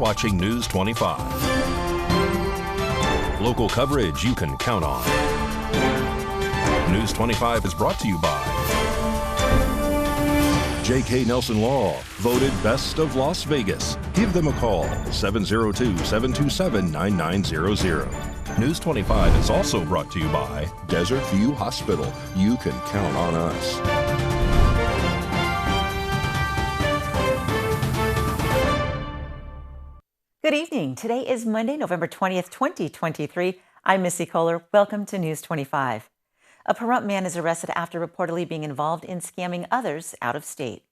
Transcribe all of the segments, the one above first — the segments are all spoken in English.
watching News 25. Local coverage you can count on. News 25 is brought to you by J.K. Nelson Law, voted Best of Las Vegas. Give them a call, 702-727-9900. News 25 is also brought to you by Desert View Hospital. You can count on us. Good evening. Today is Monday, November 20th, 2023. I'm Missy Kohler. Welcome to News 25. A Pahrump man is arrested after reportedly being involved in scamming others out of state.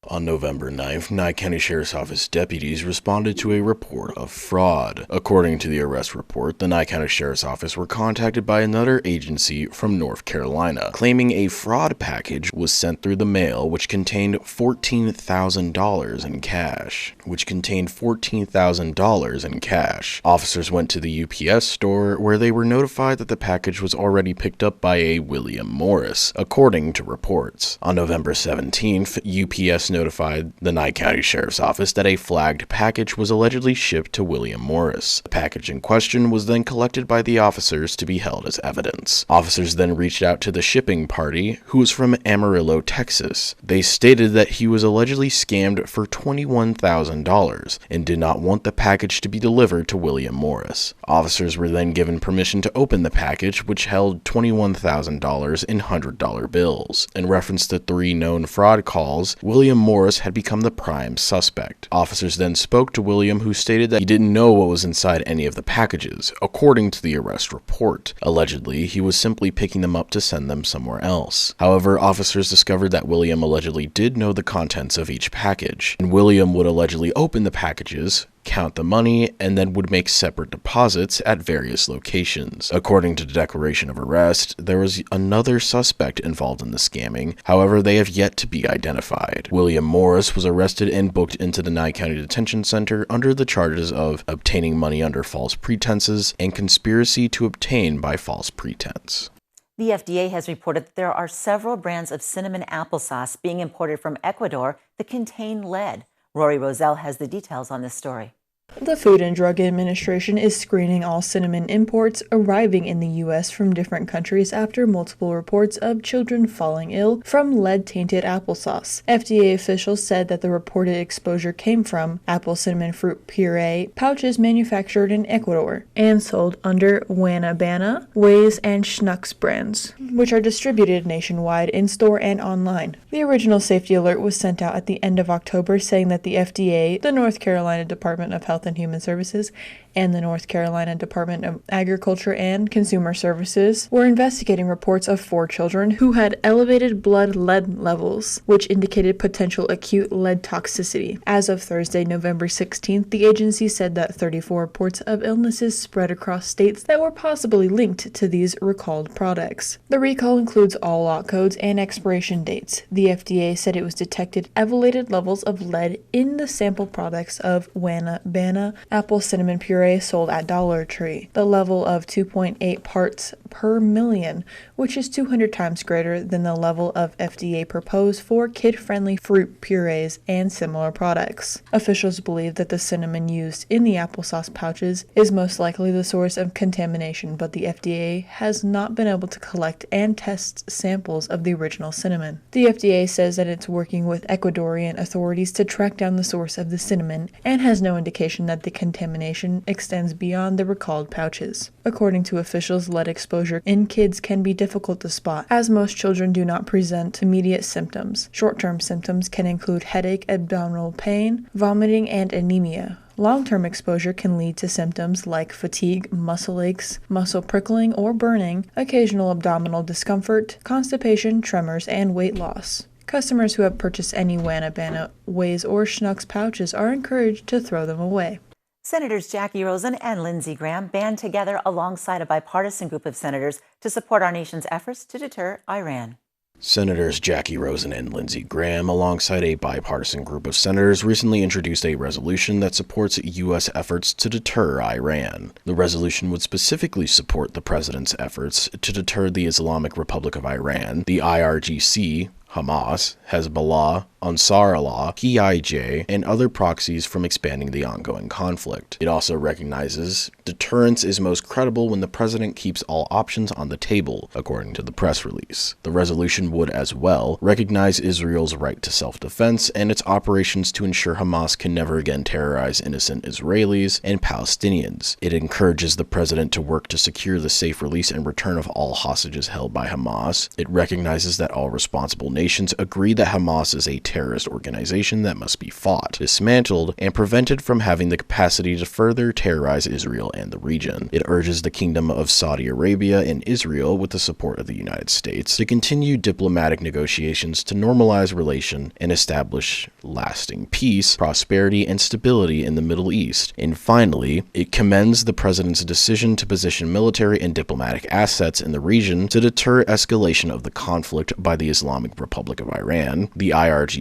On November 9th, Nye County Sheriff's Office deputies responded to a report of fraud. According to the arrest report, the Nye County Sheriff's Office were contacted by another agency from North Carolina, claiming a fraud package was sent through the mail which contained $14,000 in cash. Officers went to the UPS store where they were notified that the package was already picked up by a William Morris, according to reports. On November 17th, UPS notified the Nye County Sheriff's Office that a flagged package was allegedly shipped to William Morris. The package in question was then collected by the officers to be held as evidence. Officers then reached out to the shipping party, who was from Amarillo, Texas. They stated that he was allegedly scammed for $21,000 and did not want the package to be delivered to William Morris. Officers were then given permission to open the package, which held $21,000 in $100 bills. In reference to 3 known fraud calls, William Morris had become the prime suspect. Officers then spoke to William, who stated that he didn't know what was inside any of the packages, according to the arrest report. Allegedly, he was simply picking them up to send them somewhere else. However, officers discovered that William allegedly did know the contents of each package, and William would allegedly open the packages, count the money, and then would make separate deposits at various locations. According to the declaration of arrest, there was another suspect involved in the scamming. However, they have yet to be identified. William Morris was arrested and booked into the Nye County Detention Center under the charges of obtaining money under false pretenses and conspiracy to obtain by false pretense. The FDA has reported that there are several brands of cinnamon applesauce being imported from Ecuador that contain lead. Rory Roselle has the details on this story. The Food and Drug Administration is screening all cinnamon imports arriving in the U.S. from different countries after multiple reports of children falling ill from lead-tainted applesauce. FDA officials said that the reported exposure came from apple cinnamon fruit puree pouches manufactured in Ecuador and sold under Guanabana, Waze, and Schnucks brands, which are distributed nationwide in-store and online. The original safety alert was sent out at the end of October, saying that the FDA, the North Carolina Department of Health and Human Services, and the North Carolina Department of Agriculture and Consumer Services were investigating reports of 4 children who had elevated blood lead levels, which indicated potential acute lead toxicity. As of Thursday, November 16th, the agency said that 34 reports of illnesses spread across states that were possibly linked to these recalled products. The recall includes all lot codes and expiration dates. The FDA said it was detected elevated levels of lead in the sample products of Guanabana apple cinnamon puree sold at Dollar Tree. The level of 2.8 parts per million, which is 200 times greater than the level of FDA proposed for kid-friendly fruit purees and similar products. Officials believe that the cinnamon used in the applesauce pouches is most likely the source of contamination, but the FDA has not been able to collect and test samples of the original cinnamon. The FDA says that it's working with Ecuadorian authorities to track down the source of the cinnamon and has no indication that the contamination extends beyond the recalled pouches. According to officials, lead exposure in kids can be difficult to spot, as most children do not present immediate symptoms. Short-term symptoms can include headache, abdominal pain, vomiting, and anemia. Long-term exposure can lead to symptoms like fatigue, muscle aches, muscle prickling or burning, occasional abdominal discomfort, constipation, tremors, and weight loss. Customers who have purchased any Guanabana, Waze, or Schnucks pouches are encouraged to throw them away. Senators Jackie Rosen and Lindsey Graham band together alongside a bipartisan group of senators to support our nation's efforts to deter Iran. Senators Jackie Rosen and Lindsey Graham, alongside a bipartisan group of senators, recently introduced a resolution that supports U.S. efforts to deter Iran. The resolution would specifically support the president's efforts to deter the Islamic Republic of Iran, the IRGC, Hamas, Hezbollah, Ansarallah, PIJ, and other proxies from expanding the ongoing conflict. It also recognizes deterrence is most credible when the president keeps all options on the table, according to the press release. The resolution would as well recognize Israel's right to self-defense and its operations to ensure Hamas can never again terrorize innocent Israelis and Palestinians. It encourages the president to work to secure the safe release and return of all hostages held by Hamas. It recognizes that all responsible nations agree that Hamas is a terrorist organization that must be fought, dismantled, and prevented from having the capacity to further terrorize Israel and the region. It urges the Kingdom of Saudi Arabia and Israel, with the support of the United States, to continue diplomatic negotiations to normalize relation and establish lasting peace, prosperity, and stability in the Middle East. And finally, it commends the president's decision to position military and diplomatic assets in the region to deter escalation of the conflict by the Islamic Republic of Iran, the IRGC,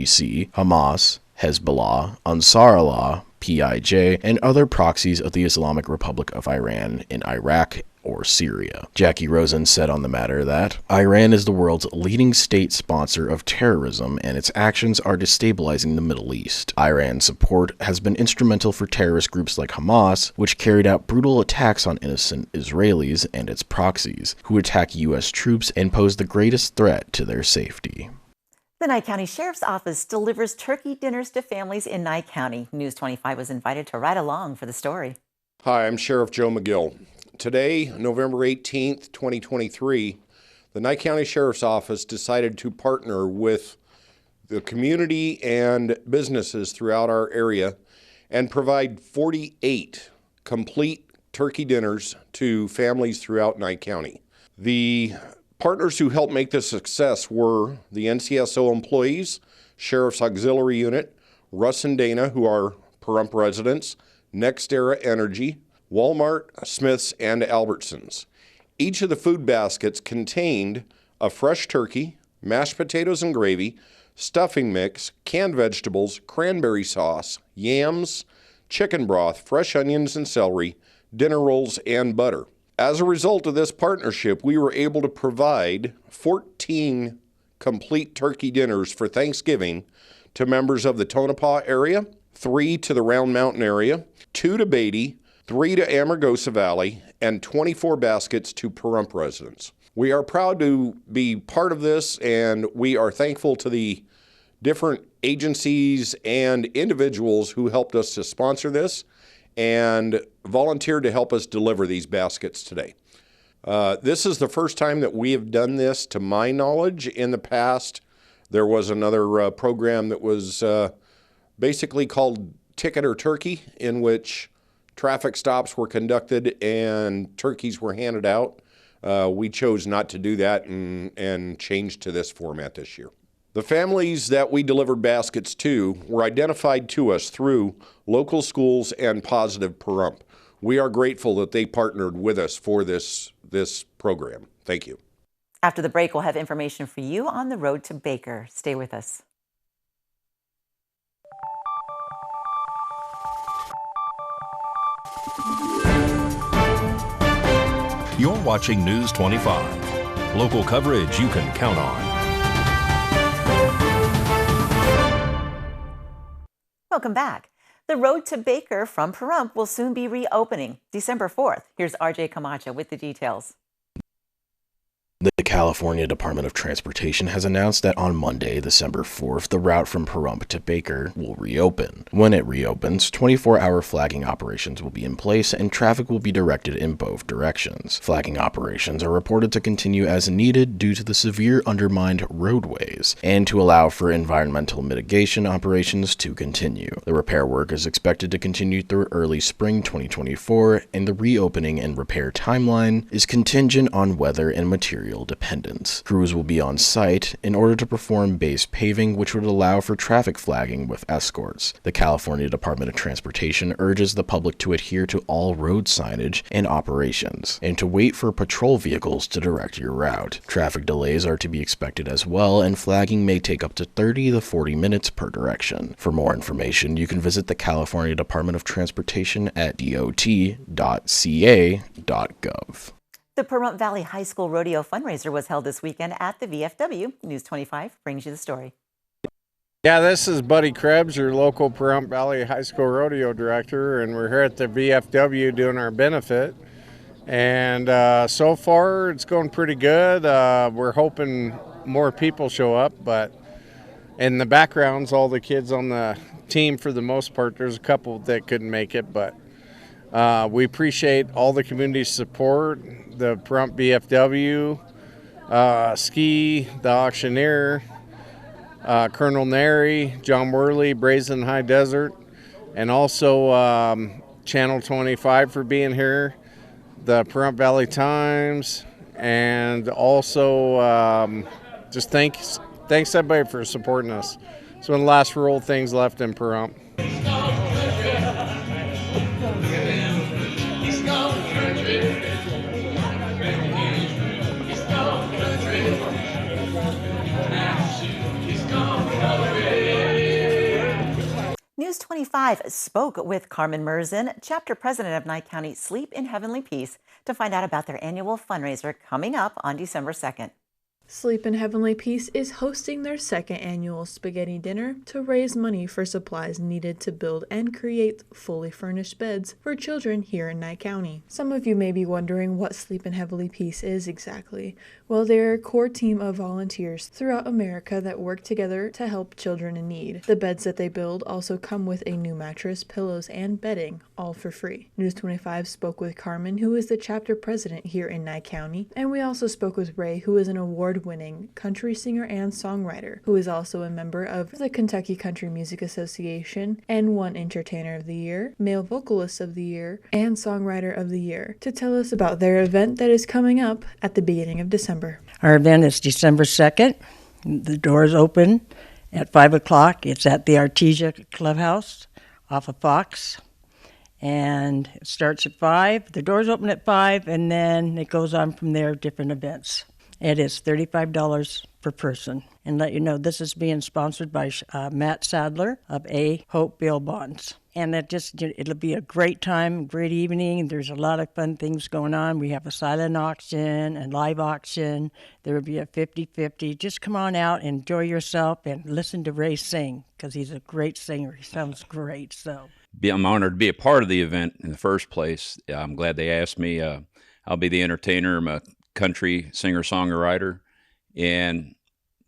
Hamas, Hezbollah, Ansarallah, PIJ, and other proxies of the Islamic Republic of Iran in Iraq or Syria. Jackie Rosen said on the matter that Iran is the world's leading state sponsor of terrorism and its actions are destabilizing the Middle East. Iran's support has been instrumental for terrorist groups like Hamas, which carried out brutal attacks on innocent Israelis, and its proxies, who attack U.S. troops and pose the greatest threat to their safety. The Nye County Sheriff's Office delivers turkey dinners to families in Nye County. News 25 was invited to ride along for the story. Hi, I'm Sheriff Joe McGill. Today, November 18th, 2023, the Nye County Sheriff's Office decided to partner with the community and businesses throughout our area and provide 48 complete turkey dinners to families throughout Nye County. The partners who helped make this success were the NCSO employees, Sheriff's Auxiliary Unit, Russ and Dana, who are Pahrump residents, NextEra Energy, Walmart, Smith's, and Albertsons. Each of the food baskets contained a fresh turkey, mashed potatoes and gravy, stuffing mix, canned vegetables, cranberry sauce, yams, chicken broth, fresh onions and celery, dinner rolls, and butter. As a result of this partnership, we were able to provide 14 complete turkey dinners for Thanksgiving to members of the Tonopah area, 3 to the Round Mountain area, 2 to Beatty, 3 to Amargosa Valley, and 24 baskets to Pahrump residents. We are proud to be part of this, and we are thankful to the different agencies and individuals who helped us to sponsor this and volunteered to help us deliver these baskets today. This is the first time that we have done this, to my knowledge. In the past, there was another program that was basically called Ticket or Turkey, in which traffic stops were conducted and turkeys were handed out. We chose not to do that and changed to this format this year. The families that we delivered baskets to were identified to us through local schools and Positive Pahrump. We are grateful that they partnered with us for this program. Thank you. After the break, we'll have information for you on the road to Baker. Stay with us. You're watching News 25. Local coverage you can count on. Welcome back. The road to Baker from Pahrump will soon be reopening December 4th. Here's RJ Camacho with the details. The California Department of Transportation has announced that on Monday, December 4th, the route from Pahrump to Baker will reopen. When it reopens, 24-hour flagging operations will be in place and traffic will be directed in both directions. Flagging operations are reported to continue as needed due to the severe undermined roadways and to allow for environmental mitigation operations to continue. The repair work is expected to continue through early spring 2024, and the reopening and repair timeline is contingent on weather and material dependence. Crews will be on site in order to perform base paving, which would allow for traffic flagging with escorts. The California Department of Transportation urges the public to adhere to all road signage and operations, and to wait for patrol vehicles to direct your route. Traffic delays are to be expected as well, and flagging may take up to 30 to 40 minutes per direction. For more information, you can visit the California Department of Transportation at dot.ca.gov. The Pahrump Valley High School Rodeo fundraiser was held this weekend at the VFW. News 25 brings you the story. Yeah, this is Buddy Krebs, your local Pahrump Valley High School Rodeo Director, and we're here at the VFW doing our benefit. And so far, it's going pretty good. We're hoping more people show up, but in the backgrounds, all the kids on the team for the most part, there's a couple that couldn't make it, but we appreciate all the community support, the Pahrump VFW, Ski, the auctioneer, Colonel Nary, John Worley, Brazen High Desert, and also Channel 25 for being here, the Pahrump Valley Times, and also just thanks everybody for supporting us. It's one of the last rural things left in Pahrump. News 25 spoke with Carmen Merzen, chapter president of Nye County Sleep in Heavenly Peace, to find out about their annual fundraiser coming up on December 2nd. Sleep in Heavenly Peace is hosting their second annual spaghetti dinner to raise money for supplies needed to build and create fully furnished beds for children here in Nye County. Some of you may be wondering what Sleep in Heavenly Peace is exactly. Well, they're a core team of volunteers throughout America that work together to help children in need. The beds that they build also come with a new mattress, pillows, and bedding, all for free. News 25 spoke with Carmen, who is the chapter president here in Nye County, and we also spoke with Ray, who is an award-winning country singer and songwriter, who is also a member of the Kentucky Country Music Association and won Entertainer of the Year, Male Vocalist of the Year, and Songwriter of the Year, to tell us about their event that is coming up at the beginning of December. Our event is December 2nd. The doors open at 5 o'clock. It's at the Artesia Clubhouse off of Fox. And it starts at 5. The doors open at 5, and then it goes on from there, different events. It is $35 per person. And let you know, this is being sponsored by Matt Sadler of A. Hope Bail Bonds. And it'll be a great time, great evening. There's a lot of fun things going on. We have a silent auction and live auction. There will be a 50-50. Just come on out, enjoy yourself, and listen to Ray sing, because he's a great singer. He sounds great. I'm honored to be a part of the event in the first place. I'm glad they asked me. I'll be the entertainer. I'm a country singer-songwriter, and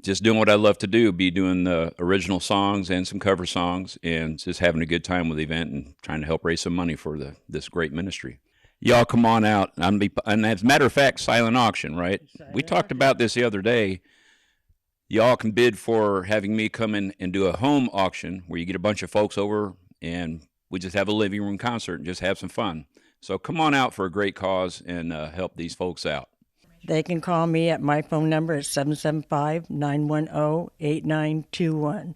just doing what I love to do, be doing the original songs and some cover songs, and just having a good time with the event and trying to help raise some money for this great ministry. Y'all come on out. And as a matter of fact, silent auction, right? We talked about this the other day. Y'all can bid for having me come in and do a home auction where you get a bunch of folks over and we just have a living room concert and just have some fun. So come on out for a great cause and help these folks out. They can call me at my phone number at 775-910-8921.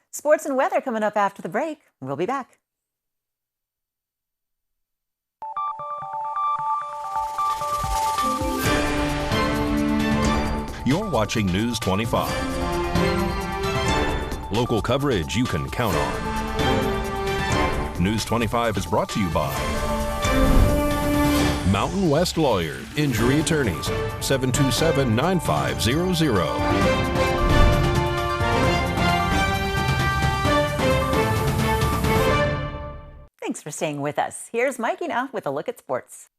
Sports and weather coming up after the break. We'll be back. You're watching News 25. Local coverage you can count on. News 25 is brought to you by Mountain West Lawyer, Injury Attorneys, 727-9500. Thanks for staying with us. Here's Mikey now with a look at sports.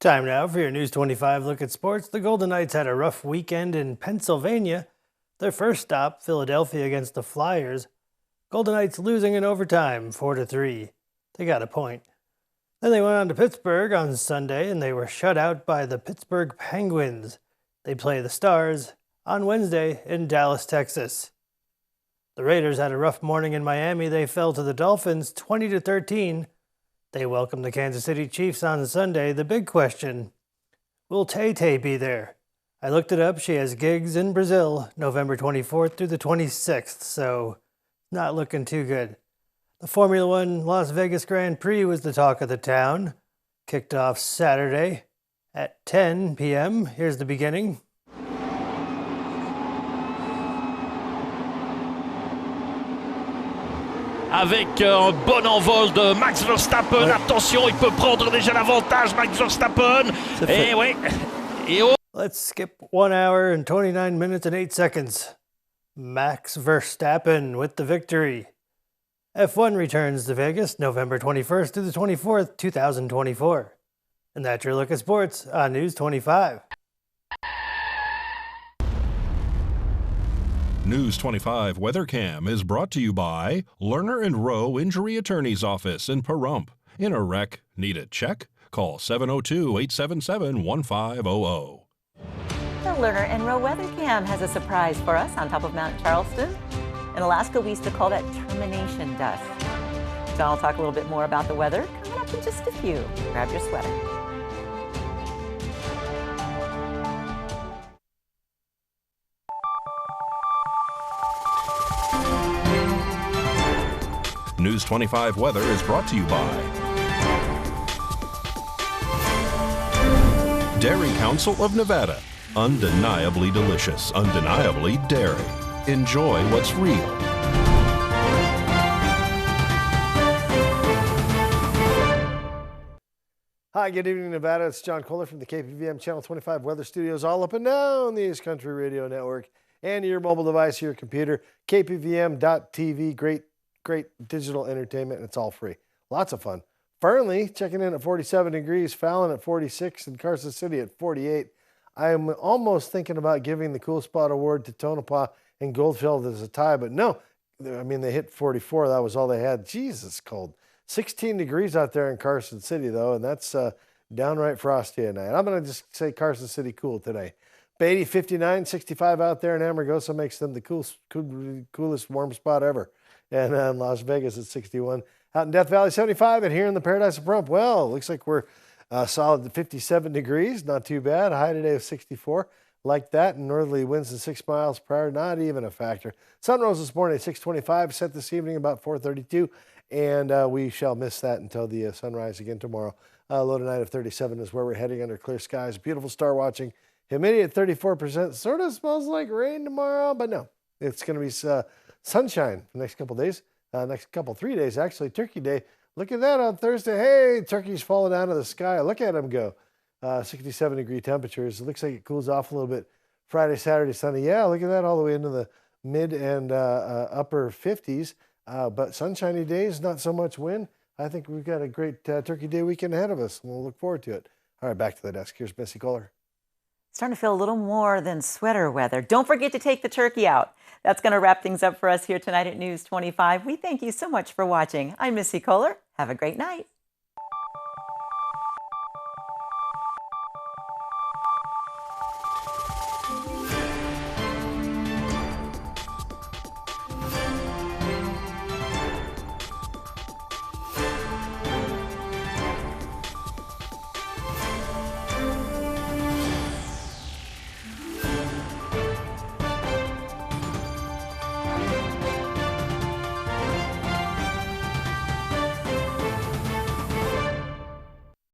Time now for your News 25 look at sports. The Golden Knights had a rough weekend in Pennsylvania. Their first stop, Philadelphia against the Flyers. Golden Knights losing in overtime, 4-3. They got a point. Then they went on to Pittsburgh on Sunday, and they were shut out by the Pittsburgh Penguins. They play the Stars on Wednesday in Dallas, Texas. The Raiders had a rough morning in Miami. They fell to the Dolphins 20-13. They welcomed the Kansas City Chiefs on Sunday. The big question, will Tay-Tay be there? I looked it up. She has gigs in Brazil, November 24th through the 26th, so not looking too good. The Formula One Las Vegas Grand Prix was the talk of the town. Kicked off Saturday, At 10 p.m., here's the beginning. Avec un bon envol de Max Verstappen. Attention, il peut prendre déjà l'avantage, Max Verstappen. Et oui. Et oh. Let's skip 1 hour and 29 minutes and 8 seconds. Max Verstappen with the victory. F1 returns to Vegas November 21st to the 24th, 2024. And that's your look at sports on News 25. News 25 Weather Cam is brought to you by Lerner and Rowe Injury Attorney's Office in Pahrump. In a wreck, need a check? Call 702-877-1500. The Lerner and Rowe Weather Cam has a surprise for us on top of Mount Charleston. In Alaska, we used to call that termination dust. John will talk a little bit more about the weather coming up in just a few. Grab your sweater. News 25 Weather is brought to you by Dairy Council of Nevada. Undeniably delicious, undeniably dairy. Enjoy what's real. Hi, good evening, Nevada. It's John Kohler from the KPVM Channel 25 Weather Studios, all up and down the East Country Radio Network and your mobile device, your computer, kpvm.tv. Great digital entertainment, and it's all free. Lots of fun. Fernley checking in at 47 degrees, Fallon at 46, and Carson City at 48. I am almost thinking about giving the Cool Spot Award to Tonopah and Goldfield as a tie, but no. I mean, they hit 44. That was all they had. Jesus, cold. 16 degrees out there in Carson City, though, and that's downright frosty at night. I'm going to just say Carson City cool today. Beatty, 59, 65 out there in Amargosa makes them the coolest warm spot ever. And Las Vegas at 61. Out in Death Valley, 75. And here in the Paradise of Pahrump, well, looks like we're solid 57 degrees. Not too bad. A high today of 64. Like that. And northerly winds at 6 miles per hour. Not even a factor. Sun rose this morning at 6:25. Set this evening about 4:32. And we shall miss that until the sunrise again tomorrow. Low tonight of 37 is where we're heading under clear skies. Beautiful star watching. Humidity at 34%. Sort of smells like rain tomorrow, but no. It's going to be sunshine the next couple days. Next 3 days, actually. Turkey Day. Look at that on Thursday. Hey, turkey's falling out of the sky. Look at them go. 67-degree temperatures. It looks like it cools off a little bit. Friday, Saturday, Sunday. Yeah, look at that all the way into the mid and upper 50s. But sunshiny days, not so much wind. I think we've got a great Turkey Day weekend ahead of us, and we'll look forward to it. All right, back to the desk. Here's Missy Kohler. Starting to feel a little more than sweater weather. Don't forget to take the turkey out. That's going to wrap things up for us here tonight at News 25. We thank you so much for watching. I'm Missy Kohler. Have a great night.